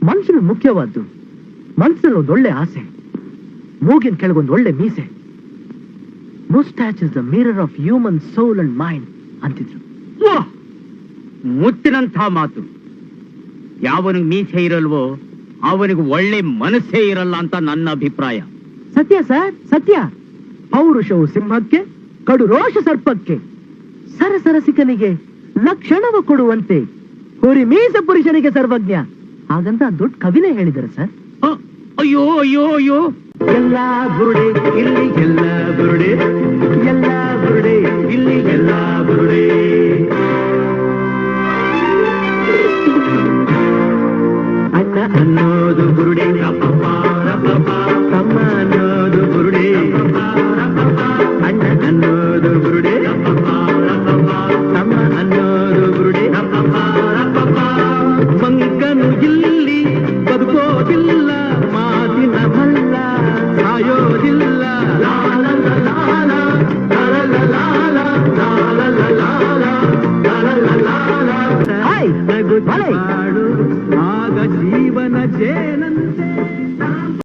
ಮನುಷ್ಯನ ಮುಖ್ಯವಾದ್ದು ಮನಸ್ಸಲ್ಲಿ ಒಂದೊಳ್ಳೆ ಆಸೆ, ಮೂಗಿನ ಕೆಳಗೊಂದು ಒಳ್ಳೆ ಮೀಸೆ. Moustache is the mirror of human soul and mind ಅಂತಿದ್ರು. ಮುತ್ತಿನಂಥ ಮಾತು. ಯಾವನಿಗೆ ಮೀಸೆ ಇರಲ್ವೋ ಅವನಿಗೆ ಒಳ್ಳೆ ಮನಸ್ಸೇ ಇರಲ್ಲ ಅಂತ ನನ್ನ ಅಭಿಪ್ರಾಯ. ಸತ್ಯ ಸರ್, ಸತ್ಯ. ಪೌರುಷವು ಸಿಂಹಕ್ಕೆ, ಕಡು ರೋಷ ಸರ್ಪಕ್ಕೆ, ಸರಸರಸಿಕನಿಗೆ ಲಕ್ಷಣವ ಕೊಡುವಂತೆ ಹುರಿ ಮೀಸ ಪುರುಷನಿಗೆ ಸರ್ವಜ್ಞ. ಹಾಗಂತ ದೊಡ್ಡ ಕವಿನೇ ಹೇಳಿದ್ದಾರೆ ಸರ್. ಅಯ್ಯೋ ಅಯ್ಯೋ ಅಯ್ಯೋ, ಎಲ್ಲ ಬುರುಡೆ ಇಲ್ಲಿ, ಎಲ್ಲ ಬುರುಡೆ, ಎಲ್ಲ ಬುರುಡೆ ಇಲ್ಲಿ, ಎಲ್ಲ ಬುರುಡೆ. ಅಣ್ಣ ಅನ್ನೋದು ಬುರುಡೆ, ತಮ್ಮ ಅನ್ನೋದು ಬುರುಡೆ, ಅಣ್ಣ ಅನ್ನೋದು ಬುರುಡೆ, ತಮ್ಮ ಅನ್ನೋದು ಬುರುಡೆ. ಮಂಕನು ಇಲ್ಲಿ ಬದುಕೋದಿಲ್ಲ, ಮಾತಿನ ಮಲ್ಲ ಸಾಯೋದಿಲ್ಲ. ಹಾಯ್,